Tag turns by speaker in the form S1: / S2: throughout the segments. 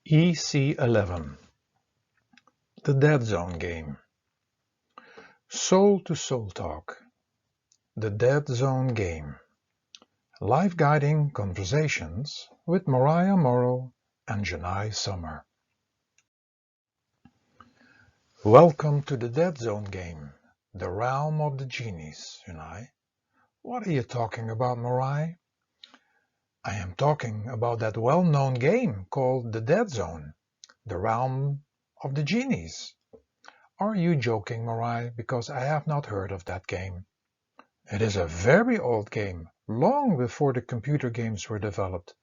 S1: Ec11, the Dead Zone game. Soul to Soul Talk, the Dead Zone game. Live guiding conversations with Morai, Amoro and Jenai Summer. Welcome to the Dead Zone game, the realm of the genies, Jenai. What are you talking about, Morai? I am talking about that well-known game called the Dead Zone, the realm of the genies. Are you joking, Morai, because I have not heard of that game? It is a very old game, long before the computer games were developed.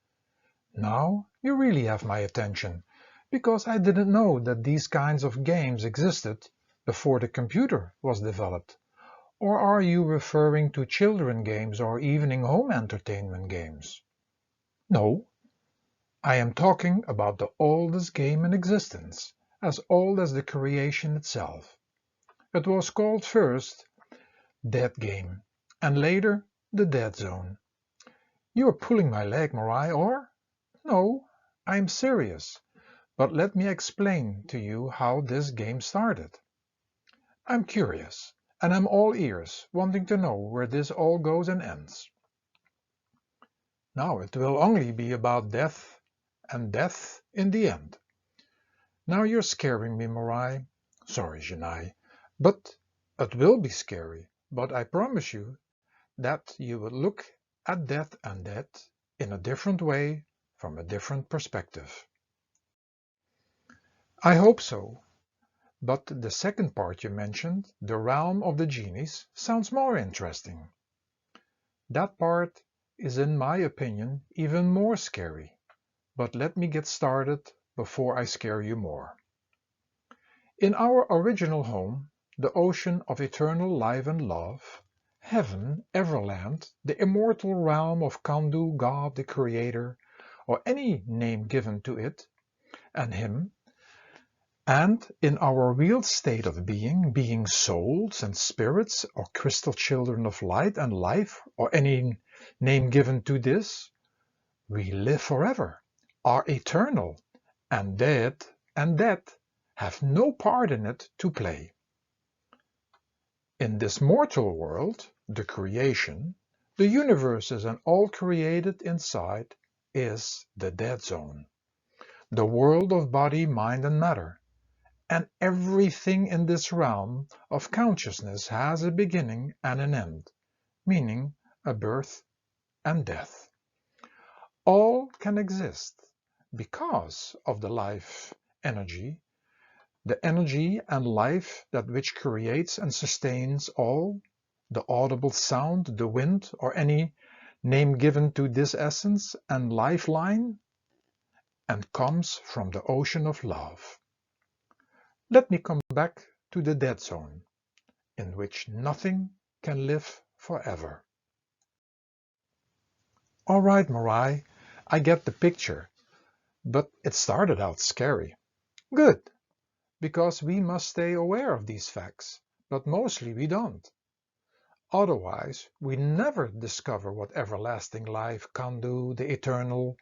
S1: Now you really have my attention, because I didn't know that these kinds of games existed before the computer was developed. Or are you referring to children games or evening home entertainment games? No, I am talking about the oldest game in existence, as old as the creation itself. It was called first Dead Game, and later the Dead Zone. You are pulling my leg, Morai, or? No, I am serious, but let me explain to you how this game started. I'm curious, and I'm all ears, wanting to know where this all goes and ends. Now it will only be about death and death in the end. Now you're scaring me, Morai. Sorry, Jenai, but it will be scary, but I promise you that you will look at death and death in a different way from a different perspective. I hope so, but the second part you mentioned, the realm of the genies, sounds more interesting. That part is, in my opinion, even more scary, but let me get started before I scare you more. In our original home, the ocean of eternal life and love, heaven, Everland, the immortal realm of Kandu, God the Creator, or any name given to it and Him, and in our real state of being souls and spirits or crystal children of light and life, or any name given to this, we live forever, are eternal, and death have no part in it to play. In this mortal world, the creation, the universes and all created inside is the dead zone, the world of body, mind and matter, and everything in this realm of consciousness has a beginning and an end, meaning a birth and death. All can exist because of the life energy, the energy and life that which creates and sustains all, the audible sound, the wind, or any name given to this essence and lifeline, and comes from the ocean of love. Let me come back to the dead zone, in which nothing can live forever. All right, Morai, I get the picture, but it started out scary. Good, because we must stay aware of these facts, but mostly we don't. Otherwise, we never discover what everlasting life can do, the eternal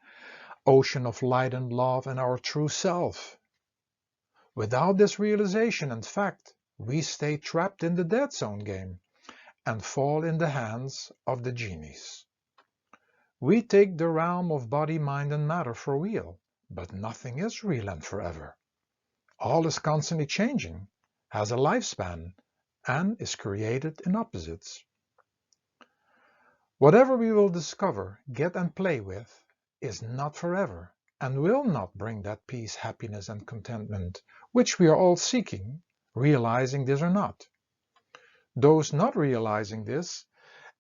S1: ocean of light and love and our true self. Without this realization and fact, we stay trapped in the dead zone game and fall in the hands of the genies. We take the realm of body, mind and matter for real, but nothing is real and forever. All is constantly changing, has a lifespan, and is created in opposites. Whatever we will discover, get and play with, is not forever, and will not bring that peace, happiness and contentment, which we are all seeking, realizing this or not. Those not realizing this,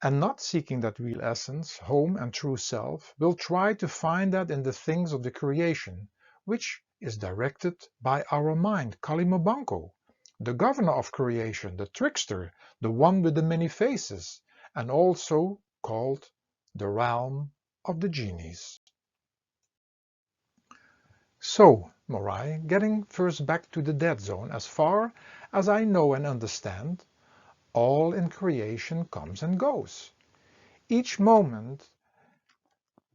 S1: and not seeking that real essence, home and true self, will try to find that in the things of the creation, which is directed by our mind, Kalimobanko, the governor of creation, the trickster, the one with the many faces, and also called the realm of the genies. So, Morai, getting first back to the dead zone, as far as I know and understand, all in creation comes and goes. Each moment,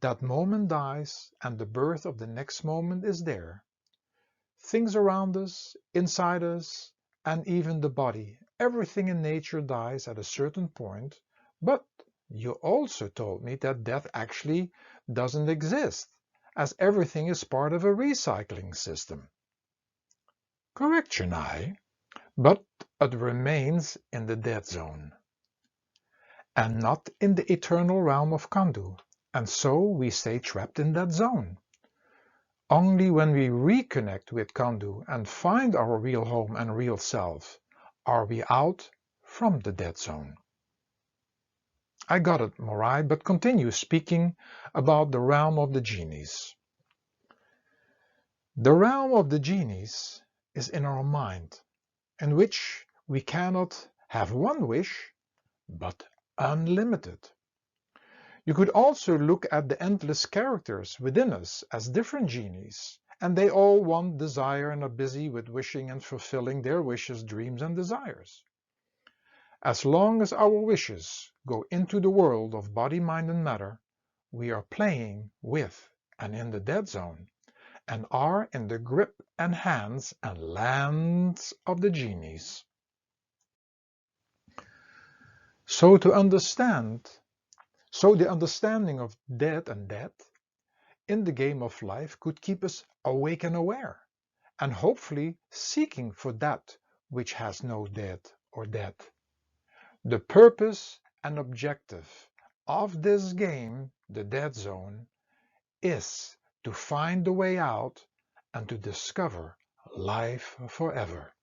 S1: that moment dies and the birth of the next moment is there, Things around us, inside us, and even the body. Everything in nature dies at a certain point, but you also told me that death actually doesn't exist, as everything is part of a recycling system. Correct, Jenai, but it remains in the dead zone, and not in the eternal realm of Kandu, and so we stay trapped in that zone. Only when we reconnect with Kandu and find our real home and real self are we out from the dead zone. I got it, Morai, but continue speaking about the realm of the genies. The realm of the genies is in our mind, in which we cannot have one wish, but unlimited. You could also look at the endless characters within us as different genies, and they all want desire and are busy with wishing and fulfilling their wishes, dreams, and desires. As long as our wishes go into the world of body, mind, and matter, we are playing with and in the dead zone, and are in the grip and hands and lands of the genies. So the understanding of death and death in the game of life could keep us awake and aware, and hopefully seeking for that which has no death or death. The purpose and objective of this game, the Dead Zone, is to find the way out and to discover life forever.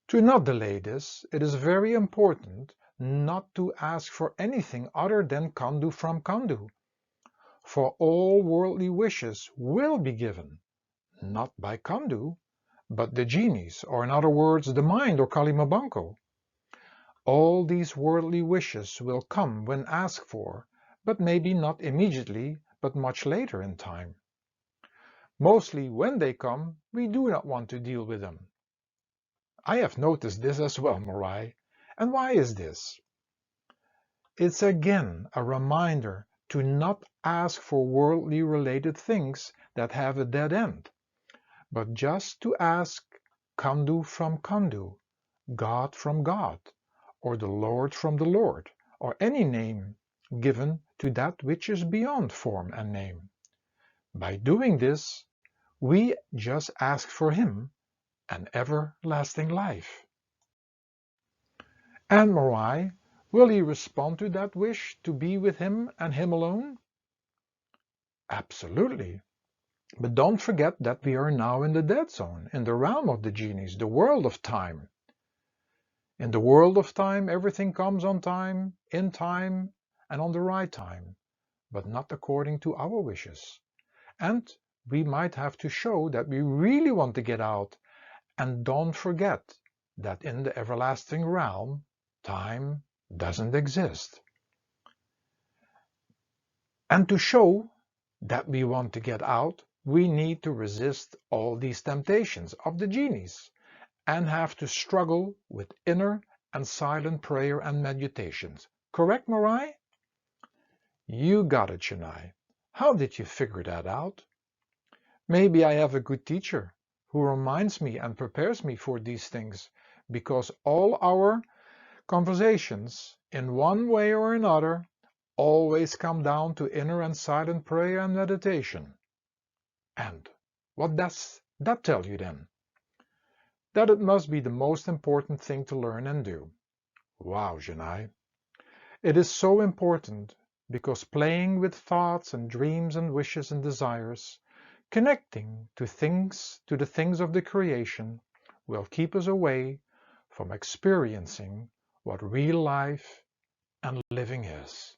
S1: To not delay this, it is very important not to ask for anything other than Kandu from Kandu, for all worldly wishes will be given, not by Kandu, but the genies, or in other words, the mind or Kalimabanko. All these worldly wishes will come when asked for, but maybe not immediately, but much later in time. Mostly when they come, we do not want to deal with them. I have noticed this as well, Morai. And why is this? It's again a reminder to not ask for worldly related things that have a dead end, but just to ask Kandu from Kandu, God from God, or the Lord from the Lord, or any name given to that which is beyond form and name. By doing this, we just ask for Him an everlasting life. And Morai, will He respond to that wish to be with Him and Him alone? Absolutely. But don't forget that we are now in the dead zone, in the realm of the genies, the world of time. In the world of time, everything comes on time, in time, and on the right time, but not according to our wishes. And we might have to show that we really want to get out, and don't forget that in the everlasting realm, time doesn't exist. And to show that we want to get out, we need to resist all these temptations of the genies and have to struggle with inner and silent prayer and meditations. Correct, Morai? You got it, Jenai. How did you figure that out? Maybe I have a good teacher who reminds me and prepares me for these things, because all our conversations, in one way or another, always come down to inner and silent prayer and meditation. And what does that tell you then? That it must be the most important thing to learn and do. Wow, Jenai. It is so important because playing with thoughts and dreams and wishes and desires, connecting to the things of the creation, will keep us away from experiencing what real life and living is.